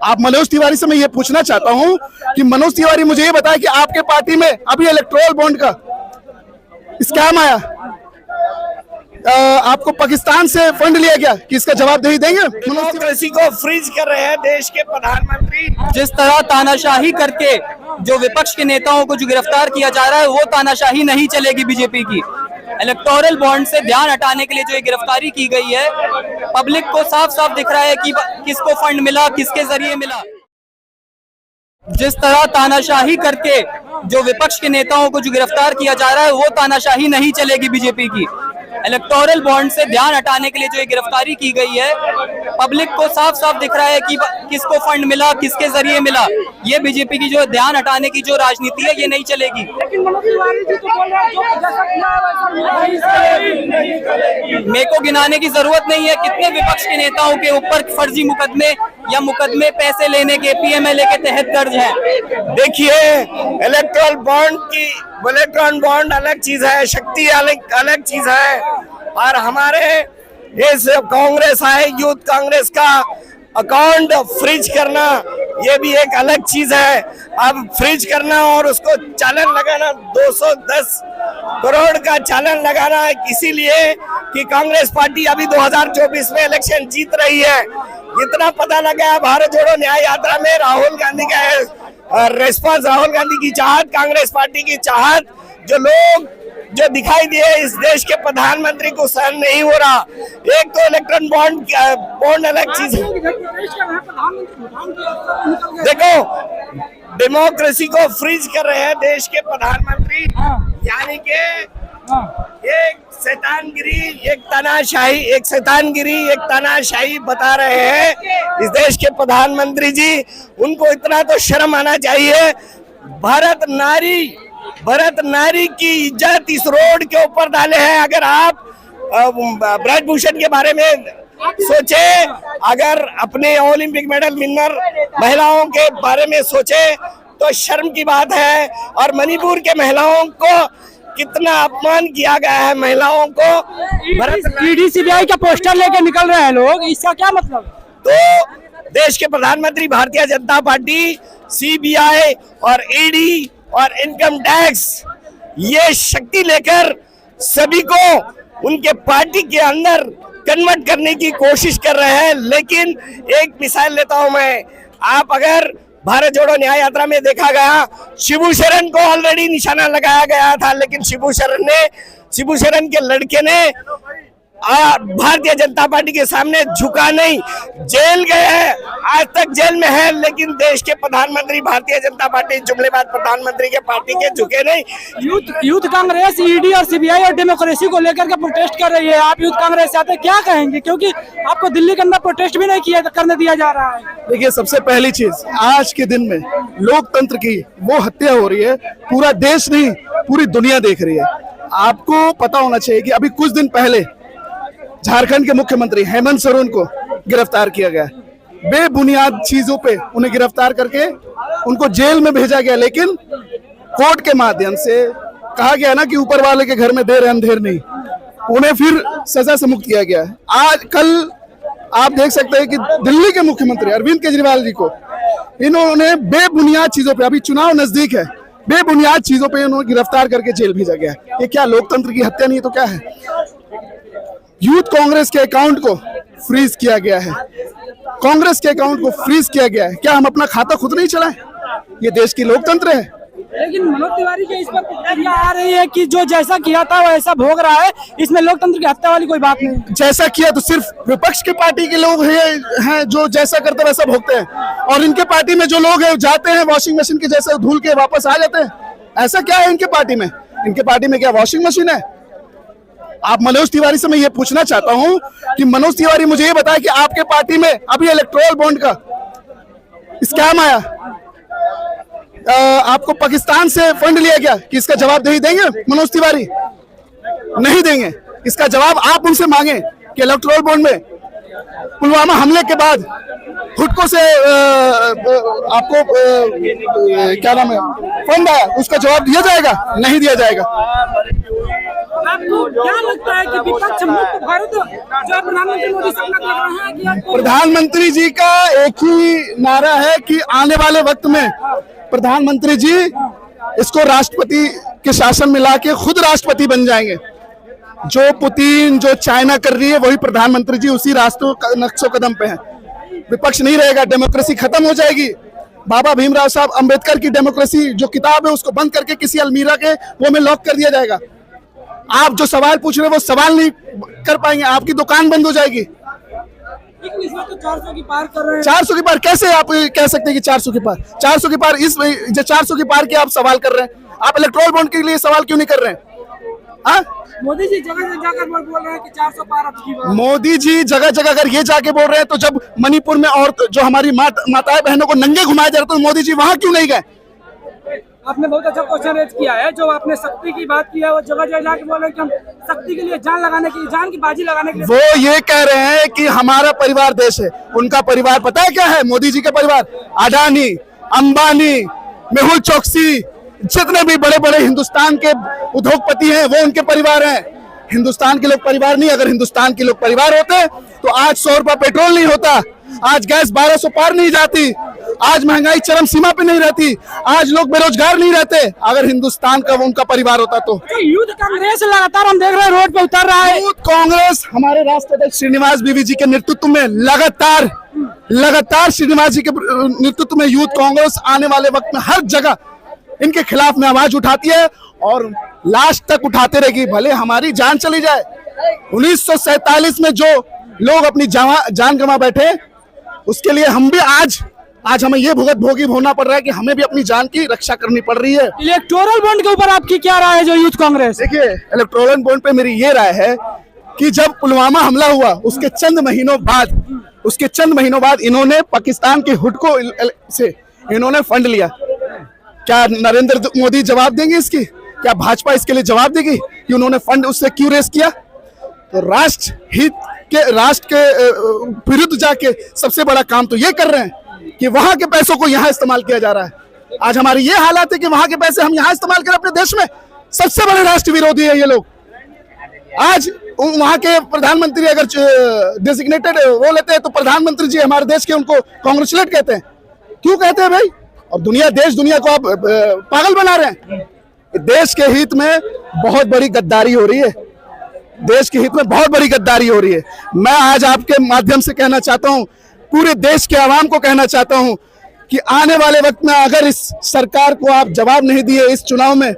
आप मनोज तिवारी से मैं ये पूछना चाहता हूं कि मनोज तिवारी मुझे ये बताया कि आपके पार्टी में अभी इलेक्टोरल बॉन्ड का स्कैम आया, आपको पाकिस्तान से फंड लिया गया, कि इसका जवाब दे देंगे? डेमोक्रेसी को फ्रीज कर रहे हैं देश के प्रधानमंत्री। जिस तरह तानाशाही करके जो विपक्ष के नेताओं को जो गिरफ्तार किया जा रहा है, वो तानाशाही नहीं चलेगी बीजेपी की। इलेक्टोरल बॉन्ड से ध्यान हटाने के लिए जो ये गिरफ्तारी की गई है, पब्लिक को साफ साफ दिख रहा है कि किसको फंड मिला, किसके जरिए मिला। जिस तरह तानाशाही करके जो विपक्ष के नेताओं को जो गिरफ्तार किया जा रहा है, वो तानाशाही नहीं चलेगी बीजेपी की। इलेक्टोरल बॉन्ड से ध्यान हटाने के लिए जो ये गिरफ्तारी की गई है, पब्लिक को साफ साफ दिख रहा है कि किसको फंड मिला, किसके जरिए मिला। ये बीजेपी की जो ध्यान हटाने की जो राजनीति है, ये नहीं चलेगी। मेरे को गिनाने की जरूरत नहीं है कितने विपक्ष के नेताओं के ऊपर फर्जी मुकदमे या मुकदमे पैसे लेने के पीएमएलए के तहत दर्ज है। देखिए, इलेक्टोरल बॉन्ड अलग चीज है, शक्ति अलग चीज है, और हमारे इस कांग्रेस है, यूथ कांग्रेस का अकाउंट फ्रीज करना, ये भी एक अलग चीज है। अब फ्रीज करना और उसको चालान लगाना, 210 करोड़ का चालान लगाना है, इसीलिए कि कांग्रेस पार्टी अभी 2024 में इलेक्शन जीत रही है। इतना पता लगा भारत जोड़ो न्याय यात्रा में राहुल गांधी का रेस्पॉन्स, राहुल गांधी की चाहत, कांग्रेस पार्टी की चाहत, जो लोग जो दिखाई दिए इस देश के प्रधानमंत्री को सहन नहीं हो रहा। एक तो इलेक्ट्रॉन बॉन्ड अलग चीज है। देखो, डेमोक्रेसी को फ्रीज कर रहे हैं देश के प्रधानमंत्री, यानी कि एक तानाशाही बता रहे हैं इस देश के प्रधानमंत्री जी। उनको इतना तो शर्म आना चाहिए। भरत नारी की इज्जत इस रोड के ऊपर डाले हैं। अगर आप ब्रजभूषण के बारे में सोचे, अगर अपने ओलंपिक मेडल विनर महिलाओं के बारे में सोचे, तो शर्म की बात है। और मणिपुर के महिलाओं को कितना अपमान किया गया है, महिलाओं को। ईडी सीबीआई का पोस्टर लेके निकल रहे हैं लोग, इसका क्या मतलब? तो देश के प्रधानमंत्री भारतीय जनता पार्टी सीबीआई और ईडी और इनकम टैक्स ये शक्ति लेकर सभी को उनके पार्टी के अंदर कन्वर्ट करने की कोशिश कर रहे हैं। लेकिन एक मिसाल लेता हूं मैं, आप अगर भारत जोड़ो न्याय यात्रा में देखा गया, शिबू सोरेन को ऑलरेडी निशाना लगाया गया था, लेकिन शिबू सोरेन के लड़के ने भारतीय जनता पार्टी के सामने झुका नहीं, जेल गए हैं, आज तक जेल में है, लेकिन देश के प्रधानमंत्री भारतीय जनता पार्टी जुमलेबाज प्रधानमंत्री के पार्टी के झुके नहीं। यूथ कांग्रेस ईडी और सीबीआई और डेमोक्रेसी को लेकर के प्रोटेस्ट कर रही है। आप यूथ कांग्रेस से आते क्या कहेंगे, क्योंकि आपको दिल्ली के अंदर प्रोटेस्ट भी नहीं करने दिया जा रहा है? देखिए, सबसे पहली चीज, आज के दिन में लोकतंत्र की वो हत्या हो रही है, पूरा देश नहीं पूरी दुनिया देख रही है। आपको पता होना चाहिए कि अभी कुछ दिन पहले झारखंड के मुख्यमंत्री हेमंत सोरेन को गिरफ्तार किया गया, बेबुनियाद चीजों पे उन्हें गिरफ्तार करके उनको जेल में भेजा गया। लेकिन कोर्ट के माध्यम से कहा गया ना कि ऊपर वाले के घर में देर अंधेर नहीं, उन्हें फिर सजा से मुक्त किया गया। आज कल आप देख सकते हैं कि दिल्ली के मुख्यमंत्री अरविंद केजरीवाल जी को इन्होंने बेबुनियाद चीजों पे, अभी चुनाव नजदीक है, बेबुनियाद चीजों पे उन्होंने गिरफ्तार करके जेल भेजा गया। ये क्या लोकतंत्र की हत्या नहीं तो क्या है? यूथ कांग्रेस के अकाउंट को फ्रीज किया गया है, कांग्रेस के अकाउंट को फ्रीज किया गया है। क्या हम अपना खाता खुद नहीं चलाएं? ये देश की लोकतंत्र है। लेकिन मनोज तिवारी के इस पर प्रतिक्रिया आ रही है कि जो जैसा किया था वो ऐसा भोग रहा है, इसमें लोकतंत्र की हत्या वाली कोई बात नहीं। जैसा किया तो सिर्फ विपक्ष के पार्टी के लोग हैं जो जैसा करते वैसा भोगते हैं, और इनके पार्टी में जो लोग हैं जाते हैं वॉशिंग मशीन के जैसे धुल के वापस आ जाते हैं। ऐसा क्या है इनके पार्टी में? इनके पार्टी में क्या वॉशिंग मशीन है? आप मनोज तिवारी से मैं ये पूछना चाहता हूं कि मनोज तिवारी मुझे ये बताया कि आपके पार्टी में अभी इलेक्टोरल बॉन्ड का स्कैम आया, आपको पाकिस्तान से फंड लिया गया, कि इसका जवाब दे देंगे मनोज तिवारी? नहीं देंगे। इसका जवाब आप उनसे मांगे कि इलेक्टोरल बॉन्ड में पुलवामा हमले के बाद हुडको से आपको क्या नाम है फंड आया, उसका जवाब दिया जाएगा? नहीं दिया जाएगा। आपको क्या लगता है कि विपक्ष मुक्त भारत जो प्रधानमंत्री मोदी सपना देख रहे हैं कि आपको प्रधानमंत्री जी का एक ही नारा है कि आने वाले वक्त में प्रधानमंत्री जी इसको राष्ट्रपति के शासन में लाके खुद राष्ट्रपति बन जाएंगे। जो पुतिन जो चाइना कर रही है वही प्रधानमंत्री जी उसी रास्तों नक्शो कदम पे हैं। विपक्ष नहीं रहेगा, डेमोक्रेसी खत्म हो जाएगी। बाबा भीमराव साहब अंबेडकर की डेमोक्रेसी जो किताब है उसको बंद करके किसी अलमीरा के वो में लॉक कर दिया जाएगा। आप जो सवाल पूछ रहे हैं वो सवाल नहीं कर पाएंगे, आपकी दुकान बंद हो जाएगी। लेकिन इस वक्त 400 की पार कर रहे हैं। 400 की पार कैसे आप कह सकते हैं कि 400 की पार? 400 की पार इस जो 400 की पार के आप सवाल कर रहे हैं, आप इलेक्ट्रोल बॉन्ड के लिए सवाल क्यों नहीं कर रहे हैं? मोदी जी जगह जगह जाकर बोल रहे हैं कि 400 पार अब की बात। मोदी जी जगह जगह अगर ये जाके बोल रहे हैं तो जब मणिपुर में और जो हमारी माताएं बहनों को नंगे घुमाया जा रहा था तो मोदी जी वहां क्यों नहीं गए? आपने बहुत अच्छा क्वेश्चन रेज किया है। जो आपने शक्ति की बात की है वो जगह जगह जाके बोल रहे हैं कि हम शक्ति के लिए जान लगाने की जान की बाजी लगाने के लिए। वो ये कह रहे हैं कि हमारा परिवार देश है। उनका परिवार पता है क्या है? मोदी जी का परिवार अडानी, अंबानी, मेहुल चोकसी, जितने भी बड़े बड़े हिंदुस्तान के उद्योगपति हैं वो उनके परिवार हैं। हिंदुस्तान के लोग परिवार नहीं। अगर हिंदुस्तान के लोग परिवार होते तो आज 100 रुपया पेट्रोल नहीं होता, आज गैस 1200 पार नहीं जाती, आज महंगाई चरम सीमा पे नहीं रहती, आज लोग बेरोजगार नहीं रहते। अगर हिंदुस्तान का उनका परिवार होता तो। यूथ कांग्रेस लगातार हम देख रहे हैं रोड पे उतर रहा है। यूथ कांग्रेस हमारे राष्ट्रीय अध्यक्ष श्रीनिवास बीवी जी के नेतृत्व में लगातार श्रीनिवास जी के नेतृत्व में यूथ कांग्रेस आने वाले वक्त में हर जगह इनके खिलाफ में आवाज उठाती है और लास्ट तक उठाते रहेगी, भले हमारी जान चली जाए। 1947 में जो लोग अपनी जान गंवा बैठे उसके लिए हम भी आज हमें ये भोगी होना पड़ रहा है कि हमें भी अपनी जान की रक्षा करनी पड़ रही है। इलेक्टोरल बॉन्ड के ऊपर आपकी क्या राय है? जो यूथ कांग्रेस देखिए, इलेक्टोरल बॉन्ड पे मेरी ये राय है कि जब पुलवामा हमला हुआ उसके चंद महीनों बाद इन्होंने पाकिस्तान के हुड को से इन्होंने फंड लिया। क्या नरेंद्र मोदी जवाब देंगे इसकी? क्या भाजपा इसके लिए जवाब देगी कि उन्होंने फंड उससे क्यों रेस किया? तो राष्ट्र के विरुद्ध जाके सबसे बड़ा काम तो ये कर रहे हैं कि वहां के पैसों को यहाँ इस्तेमाल किया जा रहा है। आज हमारी ये हालत है कि वहां के पैसे हम यहाँ इस्तेमाल करें अपने देश में। सबसे बड़े राष्ट्र विरोधी है ये लोग। आज वहां के प्रधानमंत्री अगर डेजिग्नेटेड वो लेते हैं तो प्रधानमंत्री जी हमारे देश के उनको कांग्रेचुलेट कहते हैं। क्यों कहते हैं भाई? और देश दुनिया को आप पागल बना रहे हैं। देश के हित में बहुत बड़ी गद्दारी हो रही है। देश के हित में बहुत बड़ी गद्दारी हो रही है। मैं आज आपके माध्यम से कहना चाहता हूं, पूरे देश के आवाम को कहना चाहता हूं कि आने वाले वक्त में अगर इस सरकार को आप जवाब नहीं दिए इस चुनाव में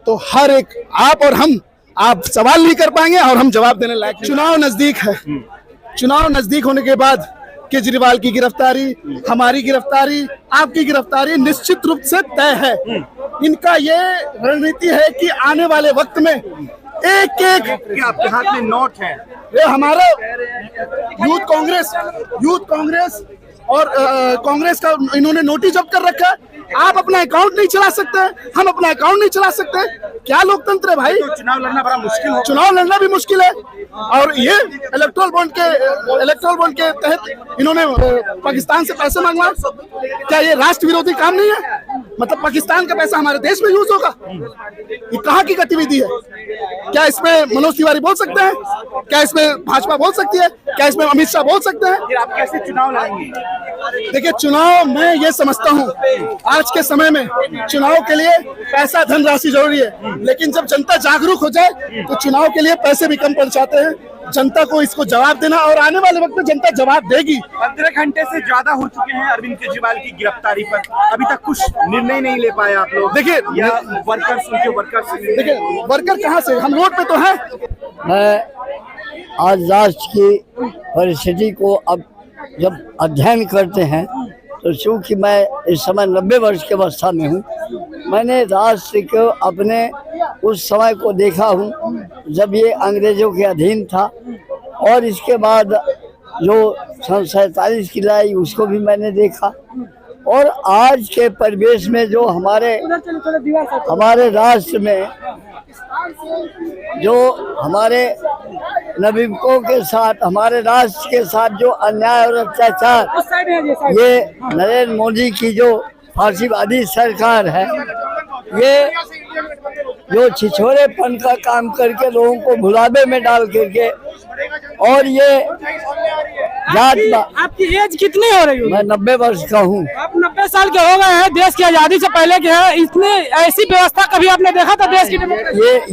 तो हर एक आप और हम आप सवाल नहीं कर पाएंगे और हम जवाब देने लायक। चुनाव नजदीक है। चुनाव नजदीक होने के बाद केजरीवाल की गिरफ्तारी, हमारी गिरफ्तारी, आपकी गिरफ्तारी निश्चित रूप से तय है। इनका ये रणनीति है कि आने वाले वक्त में एक आपके हाथ में नोट है। ये हमारा यूथ कांग्रेस और कांग्रेस का इन्होंने नोटिस जब्त कर रखा है। आप अपना अकाउंट नहीं चला सकते, हम अपना अकाउंट नहीं चला सकते। क्या लोकतंत्र है भाई? तो चुनाव लड़ना बड़ा मुश्किल हो। चुनाव लड़ना भी मुश्किल है। और ये इलेक्ट्रोल बॉन्ड के तहत इन्होंने पाकिस्तान से पैसे मांगवा। क्या ये राष्ट्र विरोधी काम नहीं है? मतलब पाकिस्तान का पैसा हमारे देश में यूज होगा? ये कहाँ की गतिविधि है? क्या इसमें मनोज तिवारी बोल सकते हैं? क्या इसमें भाजपा बोल सकती है? क्या इसमें अमित शाह बोल सकते हैं? फिर आप कैसे चुनाव लड़ेंगे? देखिए, चुनाव मैं ये समझता हूँ आज के समय में चुनाव के लिए पैसा धनराशि जरूरी है, लेकिन जब जनता जागरूक हो जाए तो चुनाव के लिए पैसे भी कम पड़ जाते हैं। जनता को इसको जवाब देना और आने वाले वक्त में जनता जवाब देगी। 15 घंटे से ज्यादा हो चुके हैं अरविंद केजरीवाल की गिरफ्तारी पर, अभी तक कुछ निर्णय नहीं ले पाए आप लोग। देखिए, या वर्कर्स देखिए वर्कर कहाँ से? हम रोड पे तो हैं। मैं आज राष्ट्र की परिस्थिति को अब जब अध्ययन करते हैं तो चूँकि मैं इस समय 90 वर्ष की अवस्था में हूँ, मैंने राष्ट्र को अपने उस समय को देखा हूँ जब ये अंग्रेज़ों के अधीन था, और इसके बाद जो 47 की लड़ाई उसको भी मैंने देखा, और आज के परिवेश में जो हमारे राष्ट्र में जो हमारे नागरिकों के साथ, हमारे राष्ट्र के साथ जो अन्याय और अत्याचार, ये नरेंद्र मोदी की जो फांसीवादी सरकार है, ये जो छिछोरेपन का काम करके लोगों को भुलावे में डाल करके, और ये जात आपकी एज कितनी हो रही है? मैं 90 वर्ष का हूँ। आप 90 साल के हो गए हैं, देश की आजादी से पहले के हैं, इतने ऐसी व्यवस्था कभी आपने देखा था देश की?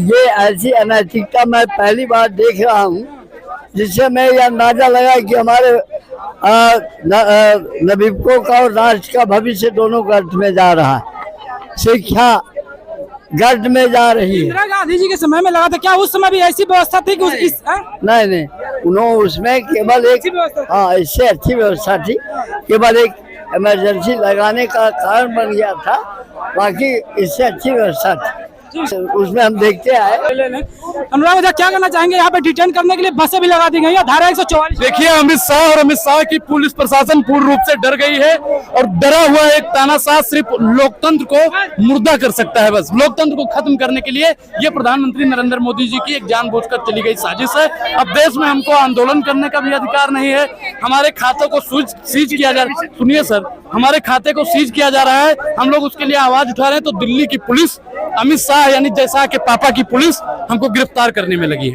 ये ऐसी अनैतिकता मैं पहली बार देख रहा हूँ, जिससे मैं यह अंदाजा लगा कि हमारे नागरिकों का और राष्ट्र का भविष्य दोनों गर्त में जा रहा है, शिक्षा गर्त में जा रही है। इंदिरा गांधी जी के समय में लगा था, क्या उस समय भी ऐसी व्यवस्था थी कि नहीं, उन्होंने उसमें केवल एक, हाँ, इससे अच्छी व्यवस्था थी, केवल एक इमरजेंसी लगाने का कारण बन गया था, बाकी इससे अच्छी व्यवस्था थी, उसमें हम देखते आए। अनुराग जी क्या कहना चाहेंगे? यहाँ पे डिटेन करने के लिए बसें भी लगा दी गई है, धारा 144। देखिए, अमित शाह की पुलिस प्रशासन पूर्ण रूप से डर गई है, और डरा हुआ एक तानाशाह सिर्फ लोकतंत्र को मुर्दा कर सकता है। बस लोकतंत्र को खत्म करने के लिए ये प्रधानमंत्री नरेंद्र मोदी जी की एक जानबूझकर चली गई साजिश है। अब देश में हमको आंदोलन करने का भी अधिकार नहीं है, हमारे खातों को सीज किया जा रहा है। सुनिए सर, हमारे खाते को सीज किया जा रहा है, हम लोग उसके लिए आवाज उठा रहे हैं, तो दिल्ली की पुलिस, अमित शाह यानी जैसा के पापा की पुलिस हमको गिरफ्तार करने में लगी है।